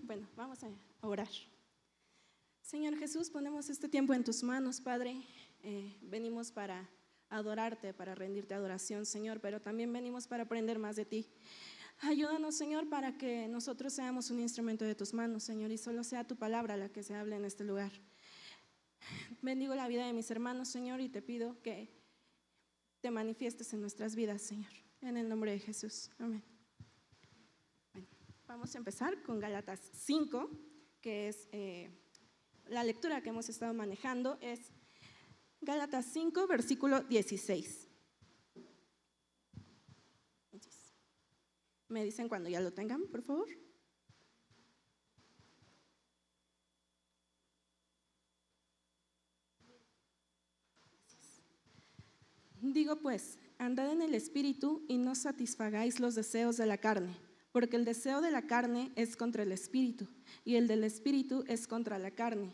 Bueno, vamos a orar. Señor Jesús, ponemos este tiempo en tus manos, Padre. Venimos para adorarte, para rendirte adoración, Señor, pero también venimos para aprender más de ti. Ayúdanos, Señor, para que nosotros seamos un instrumento de tus manos, Señor, y solo sea tu palabra la que se hable en este lugar. Bendigo la vida de mis hermanos, Señor, y te pido que te manifiestes en nuestras vidas, Señor, en el nombre de Jesús. Amén. Bueno, vamos a empezar con Gálatas 5, que es la lectura que hemos estado manejando, es Gálatas 5, versículo 16. Me dicen cuando ya lo tengan, por favor. Digo pues, andad en el Espíritu y no satisfagáis los deseos de la carne, porque el deseo de la carne es contra el Espíritu y el del Espíritu es contra la carne,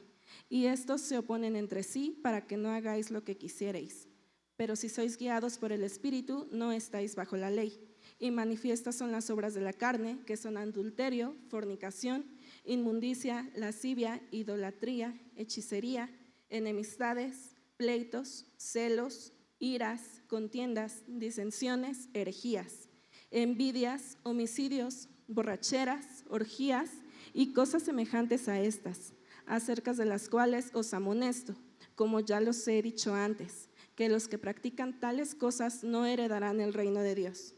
y estos se oponen entre sí para que no hagáis lo que quisierais. Pero si sois guiados por el Espíritu, no estáis bajo la ley. Y manifiestas son las obras de la carne, que son adulterio, fornicación, inmundicia, lascivia, idolatría, hechicería, enemistades, pleitos, celos, iras, contiendas, disensiones, herejías, envidias, homicidios, borracheras, orgías y cosas semejantes a estas, acerca de las cuales os amonesto, como ya los he dicho antes, que los que practican tales cosas no heredarán el reino de Dios.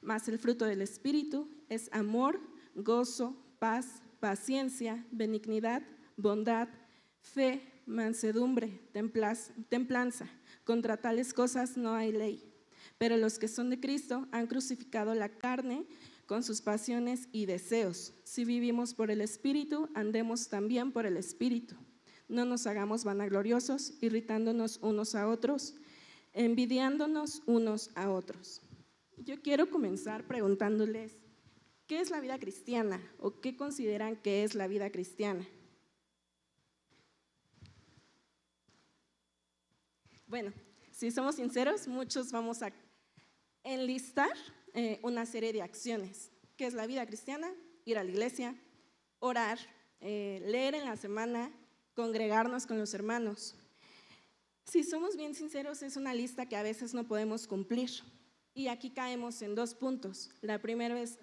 Mas el fruto del Espíritu es amor, gozo, paz, paciencia, benignidad, bondad, fe, mansedumbre, templanza. Contra tales cosas no hay ley. Pero los que son de Cristo han crucificado la carne con sus pasiones y deseos. Si vivimos por el Espíritu, andemos también por el Espíritu. No nos hagamos vanagloriosos, irritándonos unos a otros, envidiándonos unos a otros. Yo quiero comenzar preguntándoles, ¿qué es la vida cristiana? ¿O qué consideran que es la vida cristiana? Bueno, si somos sinceros, muchos vamos a enlistar una serie de acciones. ¿Qué es la vida cristiana? Ir a la iglesia, orar, leer en la semana, congregarnos con los hermanos. Si somos bien sinceros, es una lista que a veces no podemos cumplir. Y aquí caemos en dos puntos. La primera es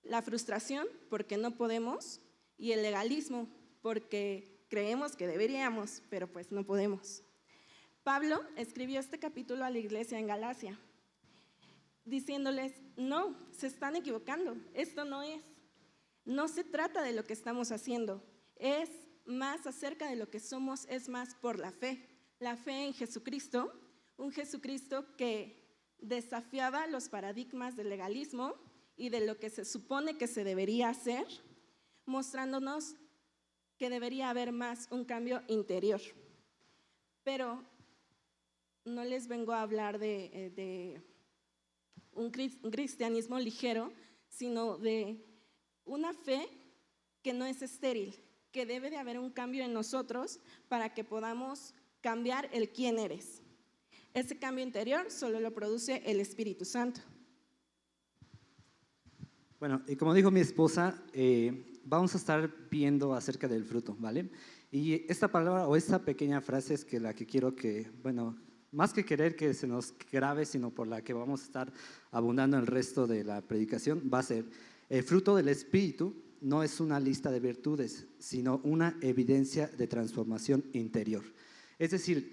la frustración, porque no podemos, y el legalismo, porque creemos que deberíamos, pero pues no podemos. Pablo escribió este capítulo a la iglesia en Galacia, diciéndoles, no, se están equivocando, esto no se trata de lo que estamos haciendo, es más acerca de lo que somos, es más por la fe en Jesucristo, un Jesucristo que desafiaba los paradigmas del legalismo y de lo que se supone que se debería hacer, mostrándonos que debería haber más un cambio interior. Pero no les vengo a hablar de un cristianismo ligero, sino de una fe que no es estéril, que debe de haber un cambio en nosotros para que podamos cambiar el quién eres. Ese cambio interior solo lo produce el Espíritu Santo. Bueno, y como dijo mi esposa, vamos a estar viendo acerca del fruto, ¿vale? Y esta palabra o esta pequeña frase es la que quiero que, bueno, más que querer que se nos grabe, sino por la que vamos a estar abundando el resto de la predicación, va a ser: el fruto del Espíritu no es una lista de virtudes, sino una evidencia de transformación interior. Es decir,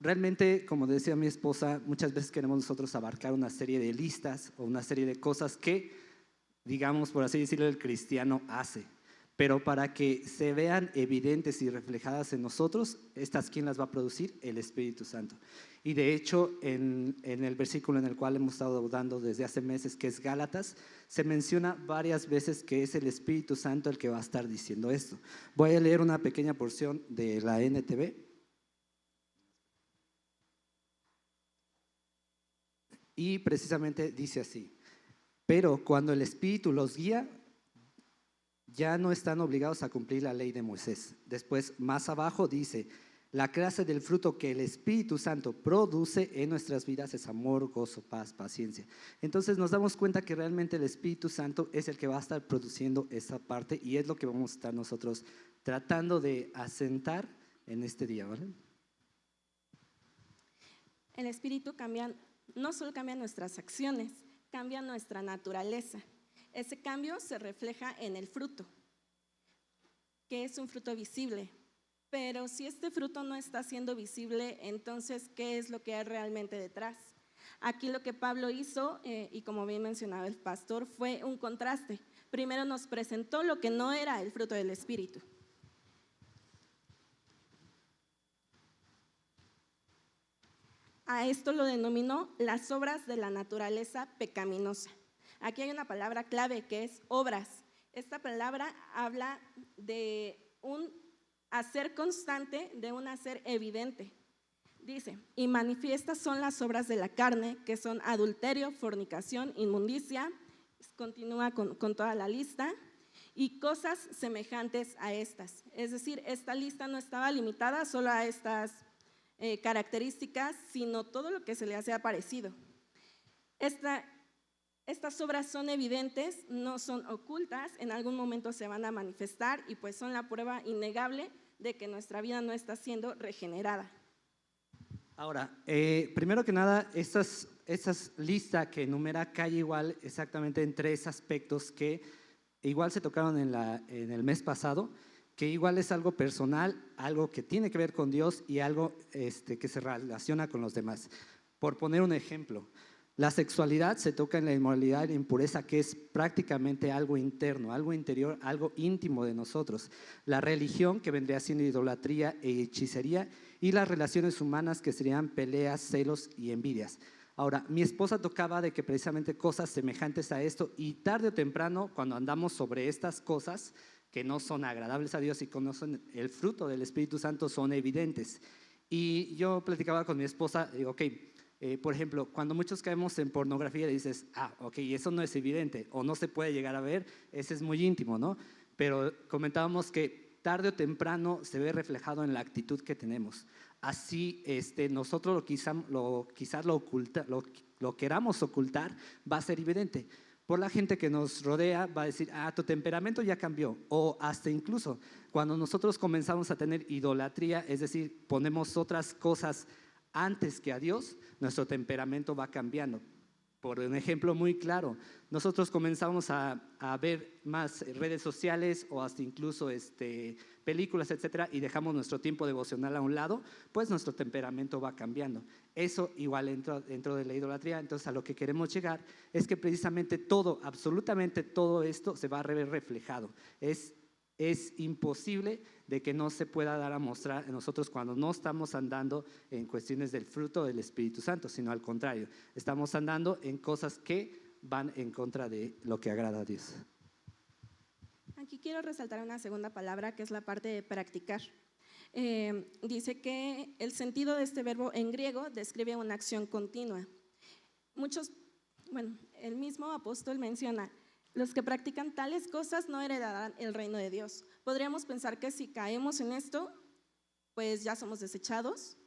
realmente, como decía mi esposa, muchas veces queremos nosotros abarcar una serie de listas o una serie de cosas que, digamos, por así decirlo, el cristiano hace. Pero para que se vean evidentes y reflejadas en nosotros, estas, ¿quién las va a producir? El Espíritu Santo. Y de hecho, en el versículo en el cual hemos estado dando desde hace meses, que es Gálatas, se menciona varias veces que es el Espíritu Santo el que va a estar diciendo esto. Voy a leer una pequeña porción de la NTV. Y precisamente dice así: pero cuando el Espíritu los guía, ya no están obligados a cumplir la ley de Moisés. Después, más abajo dice: La clase del fruto que el Espíritu Santo produce en nuestras vidas es amor, gozo, paz, paciencia. Entonces nos damos cuenta que realmente el Espíritu Santo es el que va a estar produciendo esa parte y es lo que vamos a estar nosotros tratando de asentar en este día, ¿vale? El Espíritu no solo cambia nuestras acciones, cambia nuestra naturaleza. Ese cambio se refleja en el fruto, que es un fruto visible. Pero si este fruto no está siendo visible, entonces, ¿qué es lo que hay realmente detrás? Aquí lo que Pablo hizo, y como bien mencionaba el pastor, fue un contraste. Primero nos presentó lo que no era el fruto del Espíritu. A esto lo denominó las obras de la naturaleza pecaminosa. Aquí hay una palabra clave que es obras. Esta palabra habla de un hacer constante, de un hacer evidente. Dice, y manifiestas son las obras de la carne, que son adulterio, fornicación, inmundicia, continúa con toda la lista, y cosas semejantes a estas. Es decir, esta lista no estaba limitada solo a estas características, sino todo lo que se le hacía parecido. Estas obras son evidentes, no son ocultas, en algún momento se van a manifestar y pues son la prueba innegable de que nuestra vida no está siendo regenerada. Ahora, primero que nada, esta lista que enumera cae igual exactamente en 3 aspectos que igual se tocaron en el mes pasado, que igual es algo personal, algo que tiene que ver con Dios y algo que se relaciona con los demás. Por poner un ejemplo, la sexualidad se toca en la inmoralidad e impureza, que es prácticamente algo interno, algo interior, algo íntimo de nosotros. La religión, que vendría siendo idolatría e hechicería, y las relaciones humanas, que serían peleas, celos y envidias. Ahora, mi esposa tocaba de que precisamente cosas semejantes a esto, y tarde o temprano, cuando andamos sobre estas cosas que no son agradables a Dios y conocen el fruto del Espíritu Santo, son evidentes. Y yo platicaba con mi esposa, digo, ok, por ejemplo, cuando muchos caemos en pornografía, dices, ok, eso no es evidente o no se puede llegar a ver, ese es muy íntimo, ¿no? Pero comentábamos que tarde o temprano se ve reflejado en la actitud que tenemos. Así nosotros quizás lo queramos ocultar, va a ser evidente. Por la gente que nos rodea va a decir, tu temperamento ya cambió. O hasta incluso cuando nosotros comenzamos a tener idolatría, es decir, ponemos otras cosas antes que a Dios, nuestro temperamento va cambiando. Por un ejemplo muy claro, nosotros comenzamos a ver más redes sociales o hasta incluso películas, etcétera, y dejamos nuestro tiempo devocional a un lado, pues nuestro temperamento va cambiando. Eso igual dentro de la idolatría. Entonces, a lo que queremos llegar es que precisamente todo, absolutamente todo esto se va a ver reflejado. Es imposible de que no se pueda dar a mostrar en nosotros cuando no estamos andando en cuestiones del fruto del Espíritu Santo, sino al contrario, estamos andando en cosas que van en contra de lo que agrada a Dios. Aquí quiero resaltar una segunda palabra que es la parte de practicar. Dice que el sentido de este verbo en griego describe una acción continua. El mismo apóstol menciona, los que practican tales cosas no heredarán el reino de Dios. Podríamos pensar que si caemos en esto, pues ya somos desechados,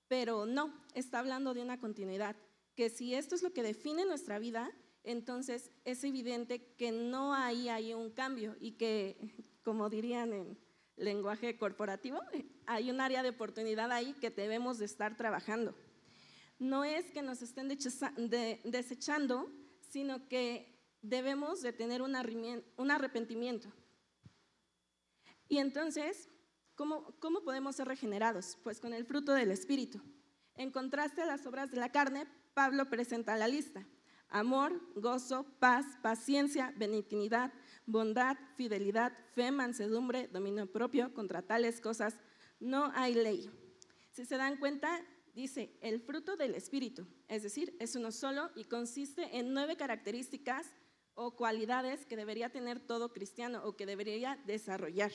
pero no, está hablando de una continuidad, que si esto es lo que define nuestra vida, entonces es evidente que no hay un cambio y que, como dirían en lenguaje corporativo, hay un área de oportunidad ahí que debemos de estar trabajando. No es que nos estén desechando, sino que debemos de tener un arrepentimiento. Y entonces, ¿cómo podemos ser regenerados? Pues con el fruto del Espíritu. En contraste a las obras de la carne, Pablo presenta la lista: amor, gozo, paz, paciencia, benignidad, bondad, fidelidad, fe, mansedumbre, dominio propio. Contra tales cosas no hay ley. Si se dan cuenta, dice el fruto del Espíritu, es decir, es uno solo y consiste en 9 características o cualidades que debería tener todo cristiano o que debería desarrollar.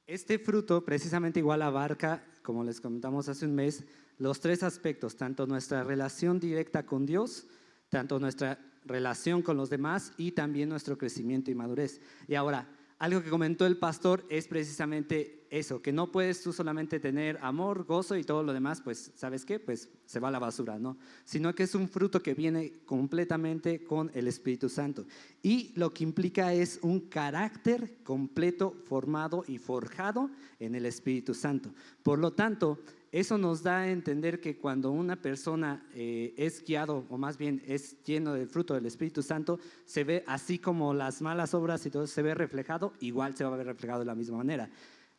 Este fruto precisamente igual abarca, como les comentamos hace un mes, los 3 aspectos, tanto nuestra relación directa con Dios, tanto nuestra relación con los demás y también nuestro crecimiento y madurez. Y ahora, algo que comentó el pastor es precisamente eso, que no puedes tú solamente tener amor, gozo y todo lo demás, pues, ¿sabes qué? Pues se va a la basura, ¿no? Sino que es un fruto que viene completamente con el Espíritu Santo. Y lo que implica es un carácter completo, formado y forjado en el Espíritu Santo. Por lo tanto, eso nos da a entender que cuando una persona es guiado, o más bien es lleno del fruto del Espíritu Santo, se ve así como las malas obras y todo se ve reflejado, igual se va a ver reflejado de la misma manera.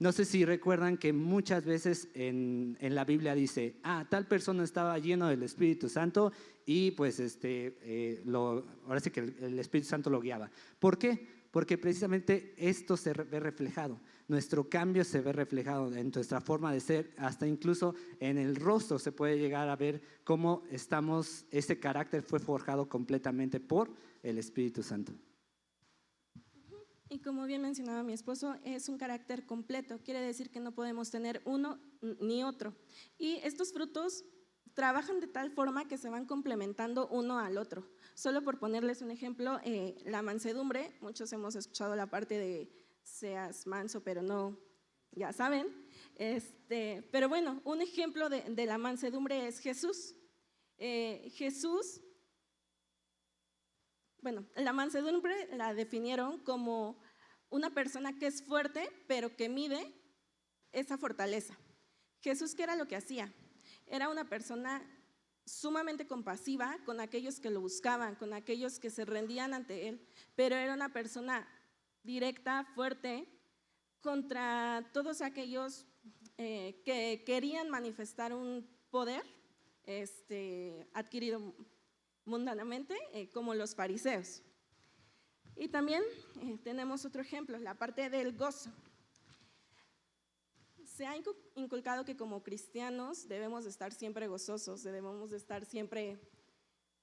No sé si recuerdan que muchas veces en la Biblia dice, tal persona estaba lleno del Espíritu Santo y pues ahora sí que el Espíritu Santo lo guiaba. ¿Por qué? Porque precisamente esto se ve reflejado, nuestro cambio se ve reflejado en nuestra forma de ser, hasta incluso en el rostro se puede llegar a ver cómo ese carácter fue forjado completamente por el Espíritu Santo. Y como bien mencionaba mi esposo, es un carácter completo, quiere decir que no podemos tener uno ni otro. Y estos frutos trabajan de tal forma que se van complementando uno al otro. Solo por ponerles un ejemplo, la mansedumbre, muchos hemos escuchado la parte de seas manso, pero no, ya saben. Pero bueno, un ejemplo de la mansedumbre es Jesús. Jesús, bueno, la mansedumbre la definieron como una persona que es fuerte, pero que mide esa fortaleza. Jesús, ¿qué era lo que hacía? Era una persona sumamente compasiva con aquellos que lo buscaban, con aquellos que se rendían ante él, pero era una persona directa, fuerte, contra todos aquellos que querían manifestar un poder adquirido mundanamente, como los fariseos. Y también tenemos otro ejemplo, la parte del gozo. Se ha inculcado que como cristianos debemos de estar siempre gozosos, debemos de estar siempre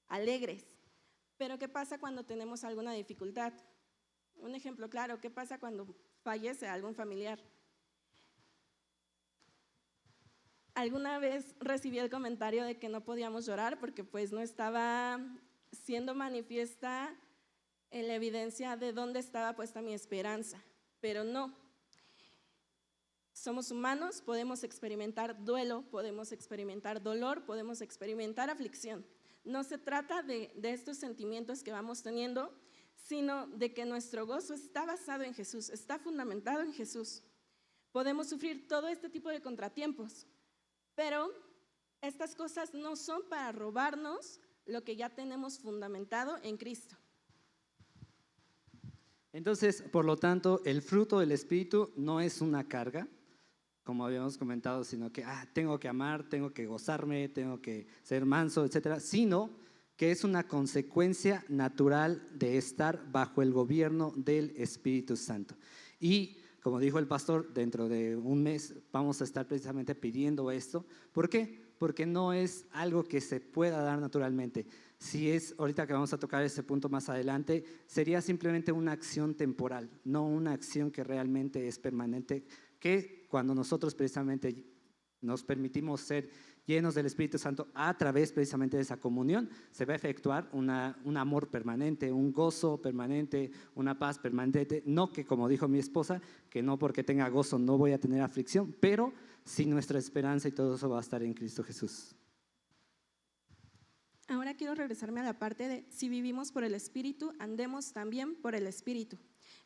alegres. Pero ¿qué pasa cuando tenemos alguna dificultad? Un ejemplo claro, ¿qué pasa cuando fallece algún familiar? Alguna vez recibí el comentario de que no podíamos llorar porque pues no estaba siendo manifiesta en la evidencia de dónde estaba puesta mi esperanza, pero no. Somos humanos, podemos experimentar duelo, podemos experimentar dolor, podemos experimentar aflicción. No se trata de estos sentimientos que vamos teniendo, sino de que nuestro gozo está basado en Jesús, está fundamentado en Jesús. Podemos sufrir todo este tipo de contratiempos, pero estas cosas no son para robarnos lo que ya tenemos fundamentado en Cristo. Entonces, por lo tanto, el fruto del Espíritu no es una carga, como habíamos comentado, sino que tengo que amar, tengo que gozarme, tengo que ser manso, etcétera, sino que es una consecuencia natural de estar bajo el gobierno del Espíritu Santo. Y como dijo el pastor, dentro de un mes vamos a estar precisamente pidiendo esto. ¿Por qué? Porque no es algo que se pueda dar naturalmente. Si es, ahorita que vamos a tocar ese punto más adelante, sería simplemente una acción temporal, no una acción que realmente es permanente, que cuando nosotros precisamente nos permitimos ser llenos del Espíritu Santo a través precisamente de esa comunión, se va a efectuar un amor permanente, un gozo permanente, una paz permanente. No que, como dijo mi esposa, que no porque tenga gozo no voy a tener aflicción, pero sí nuestra esperanza y todo eso va a estar en Cristo Jesús. Ahora quiero regresarme a la parte de si vivimos por el Espíritu, andemos también por el Espíritu.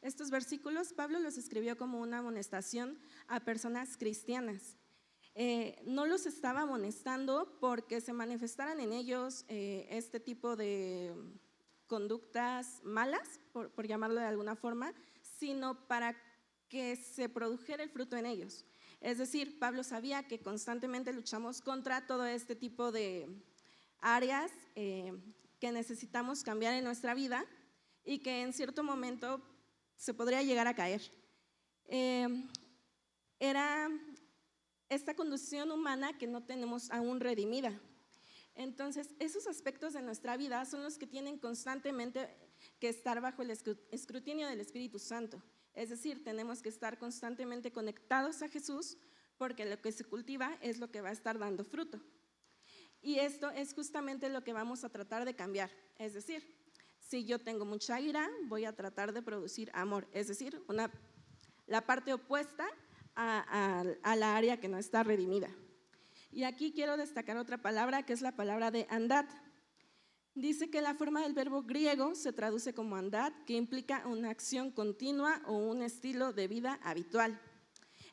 Estos versículos Pablo los escribió como una amonestación a personas cristianas. No los estaba amonestando porque se manifestaran en ellos este tipo de conductas malas, por llamarlo de alguna forma, sino para que se produjera el fruto en ellos. Es decir, Pablo sabía que constantemente luchamos contra todo este tipo de áreas que necesitamos cambiar en nuestra vida y que en cierto momento se podría llegar a caer. Era esta condición humana que no tenemos aún redimida. Entonces, esos aspectos de nuestra vida son los que tienen constantemente que estar bajo el escrutinio del Espíritu Santo. Es decir, tenemos que estar constantemente conectados a Jesús porque lo que se cultiva es lo que va a estar dando fruto. Y esto es justamente lo que vamos a tratar de cambiar. Es decir, Si yo tengo mucha ira, voy a tratar de producir amor, es decir, la parte opuesta a la área que no está redimida. Y aquí quiero destacar otra palabra, que es la palabra de andad. Dice que la forma del verbo griego se traduce como andad, que implica una acción continua o un estilo de vida habitual.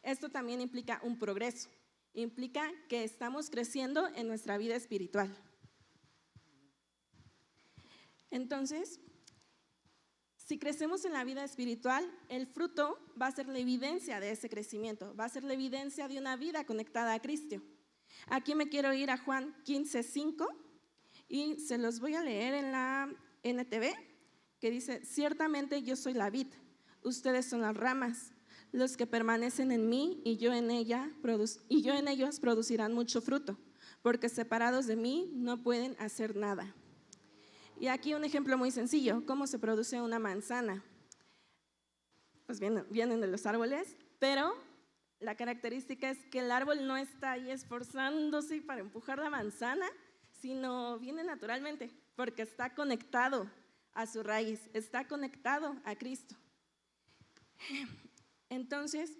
Esto también implica un progreso, implica que estamos creciendo en nuestra vida espiritual. Entonces, si crecemos en la vida espiritual, el fruto va a ser la evidencia de ese crecimiento, va a ser la evidencia de una vida conectada a Cristo. Aquí me quiero ir a Juan 15:5 y se los voy a leer en la NTV, que dice: ciertamente yo soy la vid, ustedes son las ramas. Los que permanecen en mí y yo en ellos producirán mucho fruto, porque separados de mí no pueden hacer nada. Y aquí un ejemplo muy sencillo, ¿cómo se produce una manzana? Pues vienen de los árboles, pero la característica es que el árbol no está ahí esforzándose para empujar la manzana, sino viene naturalmente, porque está conectado a su raíz, está conectado a Cristo. Entonces,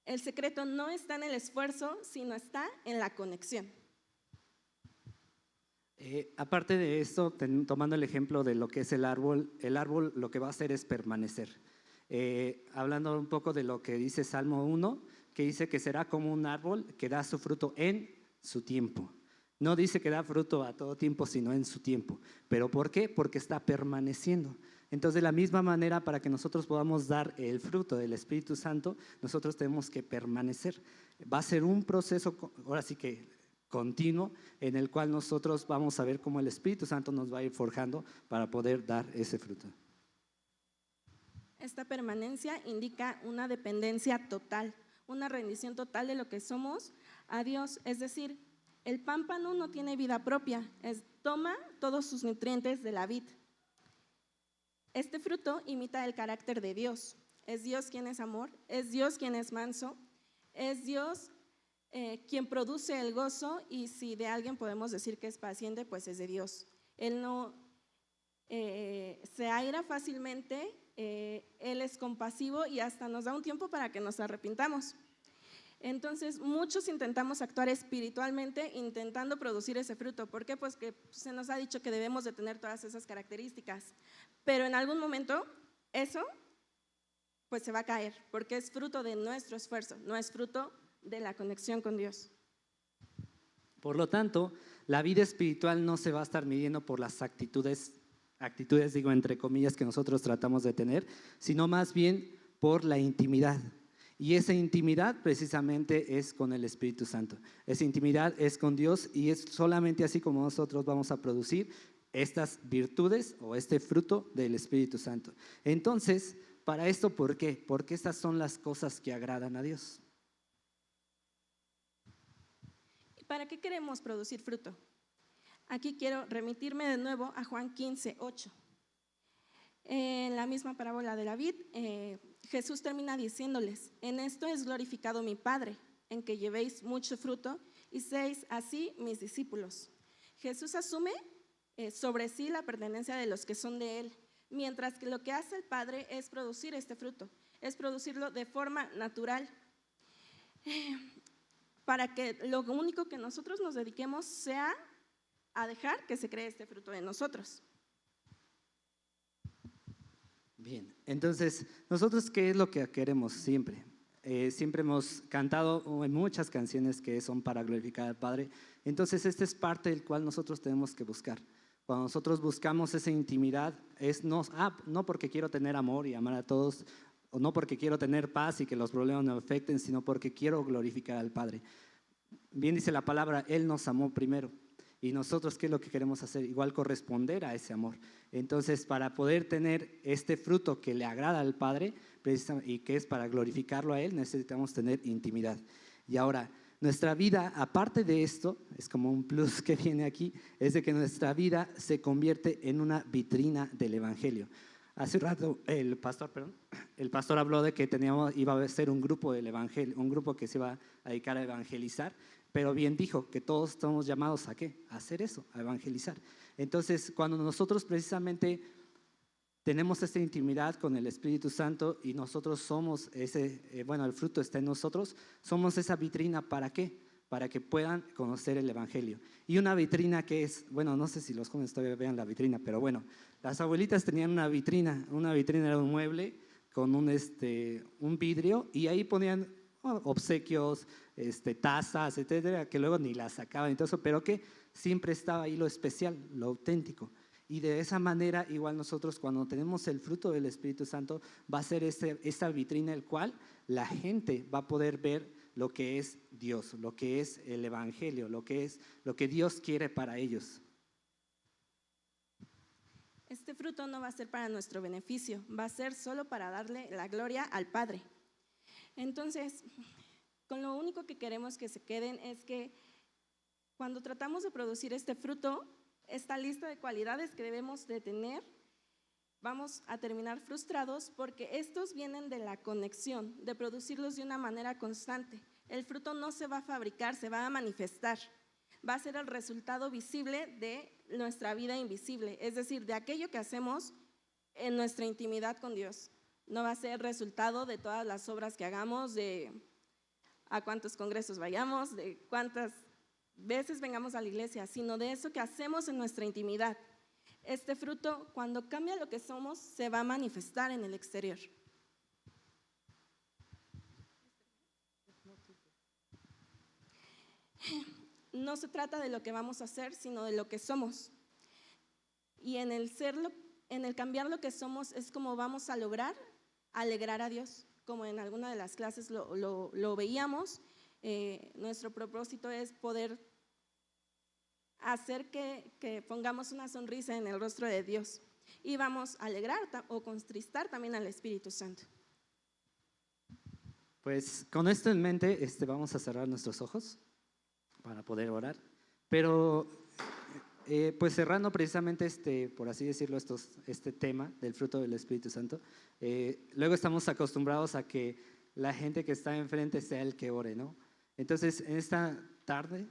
el secreto no está en el esfuerzo, sino está en la conexión. Aparte de esto, tomando el ejemplo de lo que es el árbol lo que va a hacer es permanecer. Hablando un poco de lo que dice Salmo 1, que dice que será como un árbol que da su fruto en su tiempo. No dice que da fruto a todo tiempo, sino en su tiempo. ¿Pero por qué? Porque está permaneciendo. Entonces, de la misma manera, para que nosotros podamos dar el fruto del Espíritu Santo, nosotros tenemos que permanecer. Va a ser un proceso, ahora sí que continuo, en el cual nosotros vamos a ver cómo el Espíritu Santo nos va a ir forjando para poder dar ese fruto. Esta permanencia indica una dependencia total, una rendición total de lo que somos a Dios. Es decir, el pámpano no tiene vida propia, toma todos sus nutrientes de la vid. Este fruto imita el carácter de Dios. Es Dios quien es amor, es Dios quien es manso, es Dios quien produce el gozo, y si de alguien podemos decir que es paciente, pues es de Dios. Él no se aira fácilmente, Él es compasivo y hasta nos da un tiempo para que nos arrepintamos. Entonces, muchos intentamos actuar espiritualmente intentando producir ese fruto. ¿Por qué? Pues que se nos ha dicho que debemos de tener todas esas características, pero en algún momento eso pues se va a caer, porque es fruto de nuestro esfuerzo, no es fruto de la conexión con Dios. Por lo tanto, la vida espiritual no se va a estar midiendo por las actitudes digo entre comillas, que nosotros tratamos de tener, sino más bien por la intimidad. Y esa intimidad precisamente es con el Espíritu Santo. Esa intimidad es con Dios, y es solamente así como nosotros vamos a producir estas virtudes o este fruto del Espíritu Santo. Entonces, para esto, ¿por qué? Porque estas son las cosas que agradan a Dios. ¿Para qué queremos producir fruto? Aquí quiero remitirme de nuevo a Juan 15:8. En la misma parábola de la vid, Jesús termina diciéndoles: en esto es glorificado mi Padre, en que llevéis mucho fruto y seáis así mis discípulos. Jesús asume sobre sí la pertenencia de los que son de Él, mientras que lo que hace el Padre es producir este fruto, es producirlo de forma natural, para que lo único que nosotros nos dediquemos sea a dejar que se cree este fruto de nosotros. Bien, entonces, ¿nosotros qué es lo que queremos siempre? Siempre hemos cantado en muchas canciones que son para glorificar al Padre. Entonces, esta es parte del cual nosotros tenemos que buscar. Cuando nosotros buscamos esa intimidad, es no porque quiero tener amor y amar a todos, o no porque quiero tener paz y que los problemas no me afecten, sino porque quiero glorificar al Padre. Bien dice la palabra, Él nos amó primero. Y nosotros, ¿qué es lo que queremos hacer? Igual corresponder a ese amor. Entonces, para poder tener este fruto que le agrada al Padre, y que es para glorificarlo a Él, necesitamos tener intimidad. Y ahora, nuestra vida, aparte de esto, es como un plus que viene aquí, es de que nuestra vida se convierte en una vitrina del Evangelio. Hace un rato el pastor habló de que iba a ser un grupo del Evangelio, un grupo que se iba a dedicar a evangelizar. pero bien dijo que todos estamos llamados ¿a qué? A hacer eso, a evangelizar. Entonces, cuando nosotros precisamente tenemos esta intimidad con el Espíritu Santo y nosotros somos el fruto está en nosotros, somos esa vitrina ¿para qué? Para que puedan conocer el Evangelio. Y una vitrina que es, bueno, no sé si los jóvenes todavía vean la vitrina, pero bueno, las abuelitas tenían una vitrina era un mueble con un vidrio y ahí ponían obsequios, tazas, etcétera, que luego ni las sacaban y todo eso, pero que siempre estaba ahí lo especial, lo auténtico. Y de esa manera, igual nosotros cuando tenemos el fruto del Espíritu Santo, va a ser esa vitrina el cual la gente va a poder ver lo que es Dios, lo que es el Evangelio, lo que Dios quiere para ellos. Este fruto no va a ser para nuestro beneficio, va a ser solo para darle la gloria al Padre. Entonces, con lo único que queremos que se queden es que cuando tratamos de producir este fruto, esta lista de cualidades que debemos de tener, vamos a terminar frustrados porque estos vienen de la conexión, de producirlos de una manera constante. El fruto no se va a fabricar, se va a manifestar. Va a ser el resultado visible de nuestra vida invisible, es decir, de aquello que hacemos en nuestra intimidad con Dios. No va a ser el resultado de todas las obras que hagamos, de a cuántos congresos vayamos, de cuántas veces vengamos a la iglesia, sino de eso que hacemos en nuestra intimidad. Este fruto, cuando cambia lo que somos, se va a manifestar en el exterior. No se trata de lo que vamos a hacer, sino de lo que somos. Y en el cambiar lo que somos es como vamos a lograr alegrar a Dios, como en alguna de las clases lo veíamos. Nuestro propósito es poder hacer que pongamos una sonrisa en el rostro de Dios y vamos a alegrar o contristar también al Espíritu Santo. Pues con esto en mente vamos a cerrar nuestros ojos para poder orar, pero pues cerrando precisamente por así decirlo, este tema del fruto del Espíritu Santo, luego estamos acostumbrados a que la gente que está enfrente sea el que ore, ¿no? Entonces en esta tarde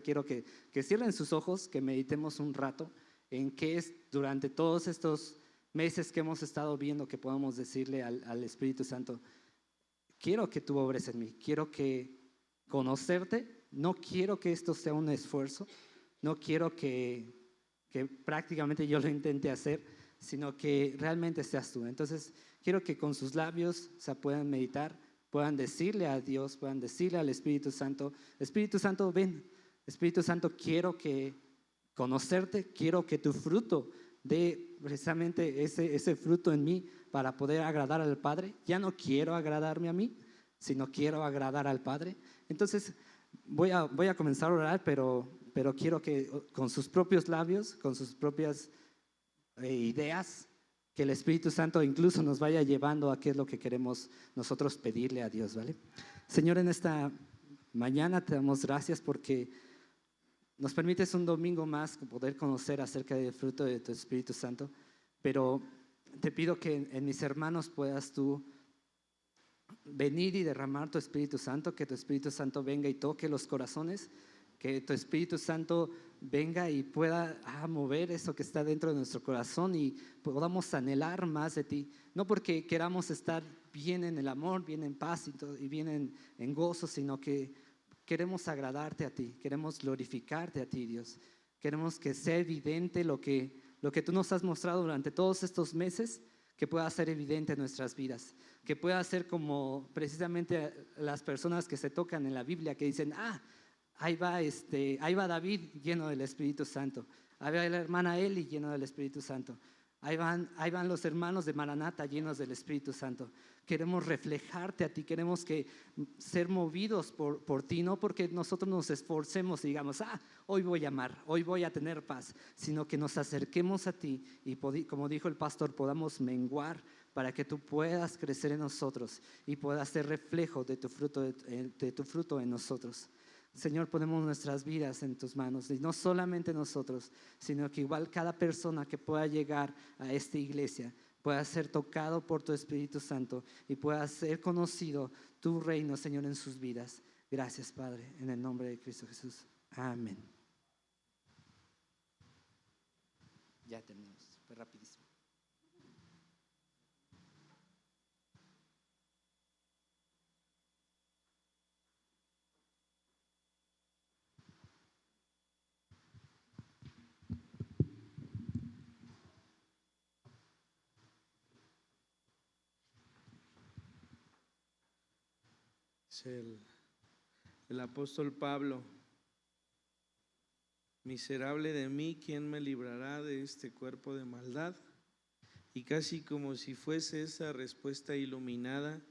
quiero que cierren sus ojos, que meditemos un rato en qué es durante todos estos meses que hemos estado viendo, que podamos decirle al Espíritu Santo: quiero que tú obres en mí, quiero conocerte, no quiero que esto sea un esfuerzo, no quiero que prácticamente yo lo intente hacer, sino que realmente seas tú. Entonces quiero que con sus labios puedan meditar, puedan decirle a Dios, puedan decirle al Espíritu Santo: Espíritu Santo, ven. Espíritu Santo, quiero conocerte, quiero que tu fruto dé precisamente ese fruto en mí para poder agradar al Padre. Ya no quiero agradarme a mí, sino quiero agradar al Padre. Entonces voy a comenzar a orar, pero quiero que con sus propios labios, con sus propias ideas, que el Espíritu Santo incluso nos vaya llevando a qué es lo que queremos nosotros pedirle a Dios, ¿vale? Señor, en esta mañana te damos gracias porque nos permites un domingo más poder conocer acerca del fruto de tu Espíritu Santo, pero te pido que en mis hermanos puedas tú venir y derramar tu Espíritu Santo, que tu Espíritu Santo venga y toque los corazones, que tu Espíritu Santo venga y pueda mover eso que está dentro de nuestro corazón y podamos anhelar más de ti, no porque queramos estar bien en el amor, bien en paz y bien en gozo, sino que queremos agradarte a ti, queremos glorificarte a ti, Dios. Queremos que sea evidente lo que tú nos has mostrado durante todos estos meses, que pueda ser evidente en nuestras vidas, que pueda ser como precisamente las personas que se tocan en la Biblia, que dicen: ahí va David lleno del Espíritu Santo, ahí va la hermana Eli lleno del Espíritu Santo, ahí van los hermanos de Maranata llenos del Espíritu Santo. Queremos reflejarte a ti, queremos ser movidos por ti, no porque nosotros nos esforcemos y digamos: hoy voy a amar, hoy voy a tener paz, sino que nos acerquemos a ti y, como dijo el pastor, podamos menguar para que tú puedas crecer en nosotros y puedas ser reflejo de tu fruto en nosotros. Señor, ponemos nuestras vidas en tus manos, y no solamente nosotros, sino que igual cada persona que pueda llegar a esta iglesia pueda ser tocado por tu Espíritu Santo y pueda ser conocido tu reino, Señor, en sus vidas. Gracias, Padre, en el nombre de Cristo Jesús. Amén. Ya terminamos, fue rapidísimo. Es el apóstol Pablo: miserable de mí, ¿quién me librará de este cuerpo de maldad? Y casi como si fuese esa respuesta iluminada,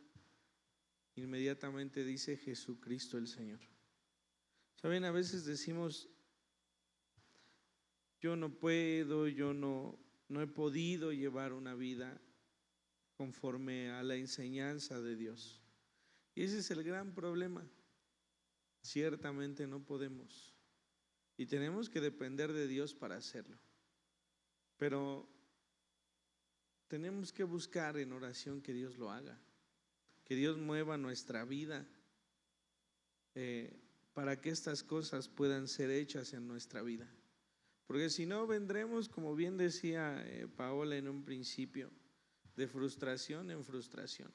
inmediatamente dice: Jesucristo el Señor. Saben, a veces decimos: yo no puedo, yo no he podido llevar una vida conforme a la enseñanza de Dios. Y ese es el gran problema. Ciertamente no podemos, y tenemos que depender de Dios para hacerlo, pero tenemos que buscar en oración que Dios lo haga, que Dios mueva nuestra vida para que estas cosas puedan ser hechas en nuestra vida, porque si no vendremos, como bien decía Paola en un principio, de frustración en frustración,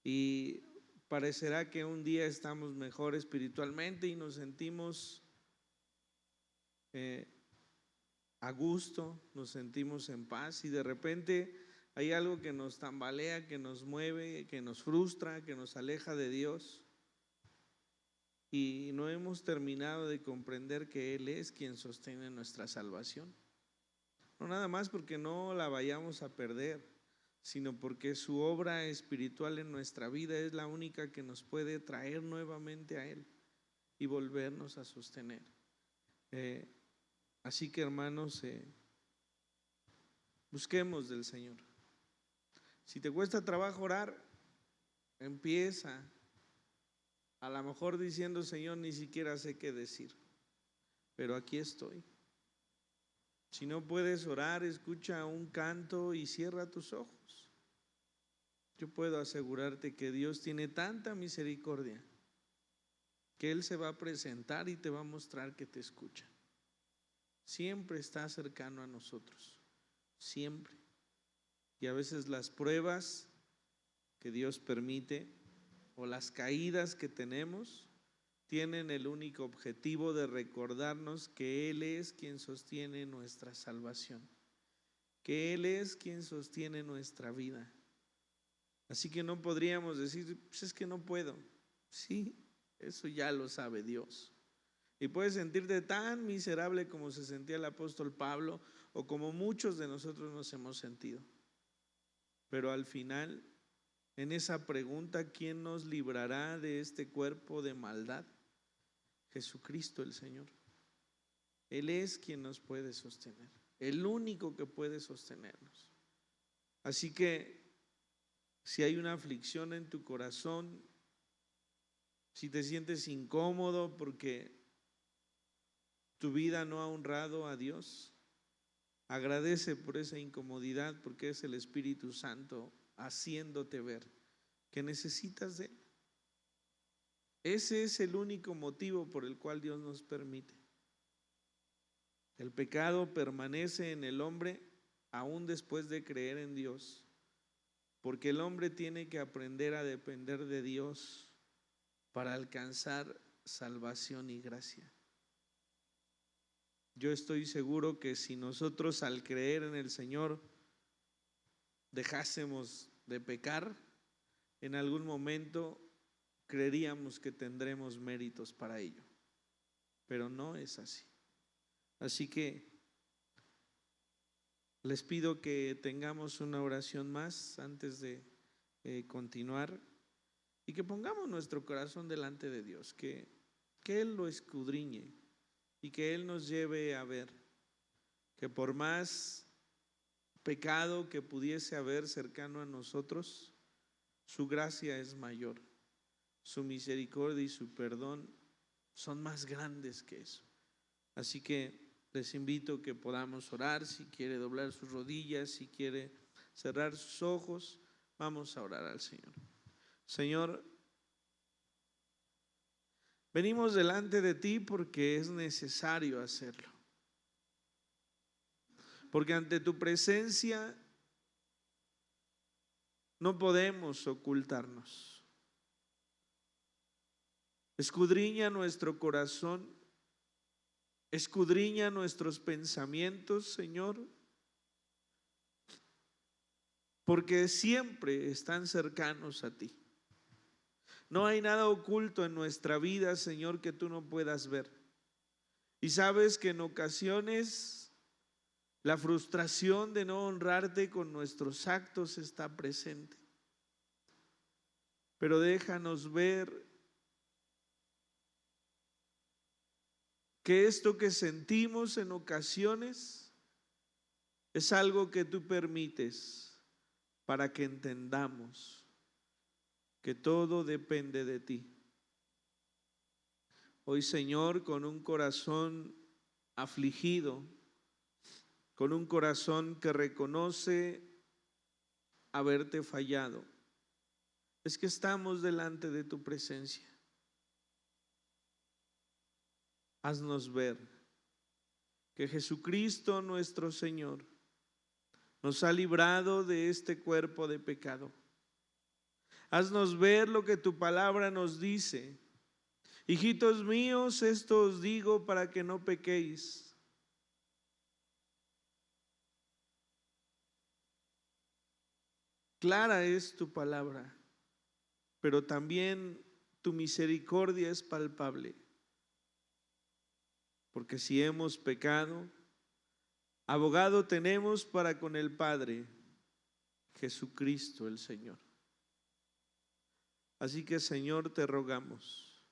y parecerá que un día estamos mejor espiritualmente y nos sentimos a gusto, nos sentimos en paz, y de repente hay algo que nos tambalea, que nos mueve, que nos frustra, que nos aleja de Dios, y no hemos terminado de comprender que Él es quien sostiene nuestra salvación. No nada más porque no la vayamos a perder, sino porque su obra espiritual en nuestra vida es la única que nos puede traer nuevamente a Él y volvernos a sostener. Así que, hermanos, busquemos del Señor. Si te cuesta trabajo orar, empieza, a lo mejor diciendo: Señor, ni siquiera sé qué decir, pero aquí estoy. Si no puedes orar, escucha un canto y cierra tus ojos. Yo puedo asegurarte que Dios tiene tanta misericordia que Él se va a presentar y te va a mostrar que te escucha. Siempre está cercano a nosotros, siempre. Y a veces las pruebas que Dios permite o las caídas que tenemos tienen el único objetivo de recordarnos que Él es quien sostiene nuestra salvación, que Él es quien sostiene nuestra vida. Así que no podríamos decir: pues es que no puedo. Sí, eso ya lo sabe Dios. Y puedes sentirte tan miserable como se sentía el apóstol Pablo, o como muchos de nosotros nos hemos sentido. Pero al final, en esa pregunta: ¿quién nos librará de este cuerpo de maldad? Jesucristo el Señor. Él es quien nos puede sostener, el único que puede sostenernos. Así que si hay una aflicción en tu corazón, si te sientes incómodo porque tu vida no ha honrado a Dios, agradece por esa incomodidad, porque es el Espíritu Santo haciéndote ver que necesitas de Él. Ese es el único motivo por el cual Dios nos permite. El pecado permanece en el hombre aún después de creer en Dios, porque el hombre tiene que aprender a depender de Dios para alcanzar salvación y gracia. Yo estoy seguro que si nosotros, al creer en el Señor, dejásemos de pecar, en algún momento creeríamos que tendremos méritos para ello, pero no es así. Así que les pido que tengamos una oración más antes de continuar, y que pongamos nuestro corazón delante de Dios, que Él lo escudriñe y que Él nos lleve a ver que por más pecado que pudiese haber cercano a nosotros, su gracia es mayor, su misericordia y su perdón son más grandes que eso. Así que les invito a que podamos orar. Si quiere doblar sus rodillas, si quiere cerrar sus ojos, vamos a orar al Señor. Señor, Venimos delante de ti porque es necesario hacerlo. Porque ante tu presencia no podemos ocultarnos. Escudriña nuestro corazón, escudriña nuestros pensamientos, Señor, porque siempre están cercanos a ti. No hay nada oculto en nuestra vida, Señor, que tú no puedas ver. Y sabes que en ocasiones la frustración de no honrarte con nuestros actos está presente. Pero déjanos ver que esto que sentimos en ocasiones es algo que tú permites para que entendamos que todo depende de ti. Hoy, Señor, con un corazón afligido, con un corazón que reconoce haberte fallado, es que estamos delante de tu presencia. Haznos ver que Jesucristo nuestro Señor nos ha librado de este cuerpo de pecado. Haznos ver lo que tu palabra nos dice. Hijitos míos, esto os digo para que no pequéis. Clara es tu palabra, pero también tu misericordia es palpable. Porque si hemos pecado, abogado tenemos para con el Padre, Jesucristo el Señor. Así que, Señor, te rogamos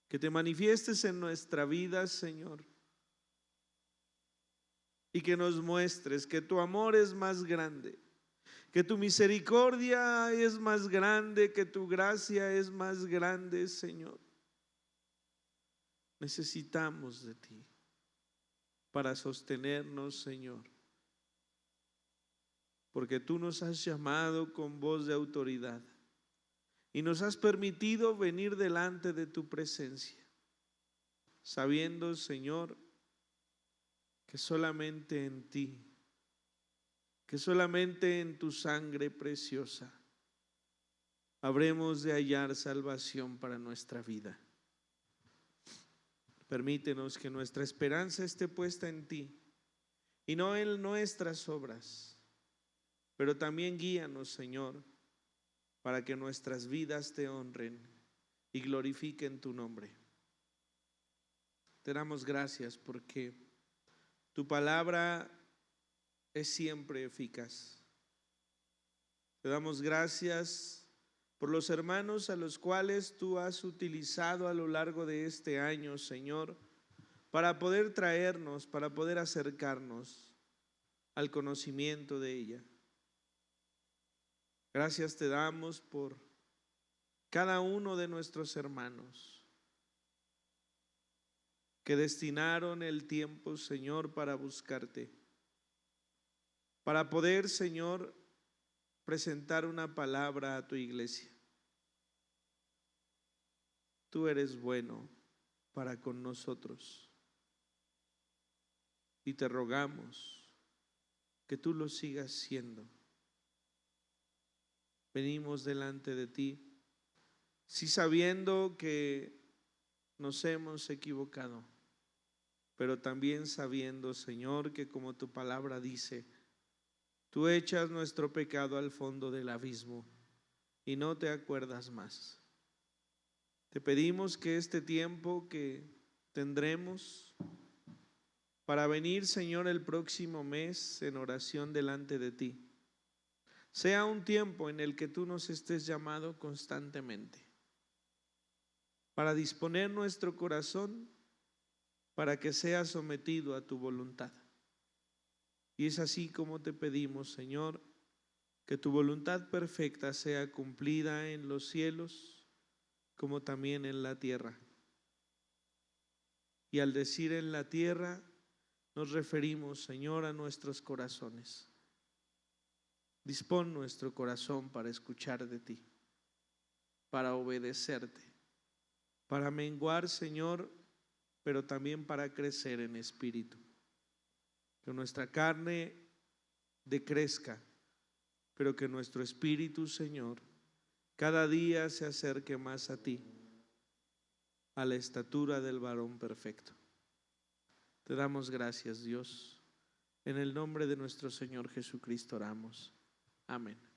que te manifiestes en nuestra vida, Señor, y que nos muestres que tu amor es más grande, que tu misericordia es más grande, que tu gracia es más grande, Señor. Necesitamos de ti para sostenernos, Señor, porque tú nos has llamado con voz de autoridad y nos has permitido venir delante de tu presencia, sabiendo, Señor, que solamente en ti, que solamente en tu sangre preciosa habremos de hallar salvación para nuestra vida. Permítenos que nuestra esperanza esté puesta en ti y no en nuestras obras, pero también guíanos, Señor, para que nuestras vidas te honren y glorifiquen tu nombre. Te damos gracias porque tu palabra es siempre eficaz. Te damos gracias por los hermanos a los cuales tú has utilizado a lo largo de este año, Señor, para poder traernos, para poder acercarnos al conocimiento de ella. Gracias te damos por cada uno de nuestros hermanos que destinaron el tiempo, Señor, para buscarte, para poder, Señor, presentar una palabra a tu iglesia. Tú eres bueno para con nosotros y te rogamos que tú lo sigas siendo. Venimos delante de ti, sí sabiendo que nos hemos equivocado, pero también sabiendo, Señor, que como tu palabra dice, tú echas nuestro pecado al fondo del abismo y no te acuerdas más. Te pedimos que este tiempo que tendremos para venir, Señor, el próximo mes en oración delante de ti, sea un tiempo en el que tú nos estés llamando constantemente para disponer nuestro corazón para que sea sometido a tu voluntad. Y es así como te pedimos, Señor, que tu voluntad perfecta sea cumplida en los cielos como también en la tierra. Y al decir en la tierra, nos referimos, Señor, a nuestros corazones. Dispón nuestro corazón para escuchar de ti, para obedecerte, para menguar, Señor, pero también para crecer en espíritu. Que nuestra carne decrezca, pero que nuestro espíritu, Señor, cada día se acerque más a ti, a la estatura del varón perfecto. Te damos gracias, Dios. En el nombre de nuestro Señor Jesucristo oramos. Amén.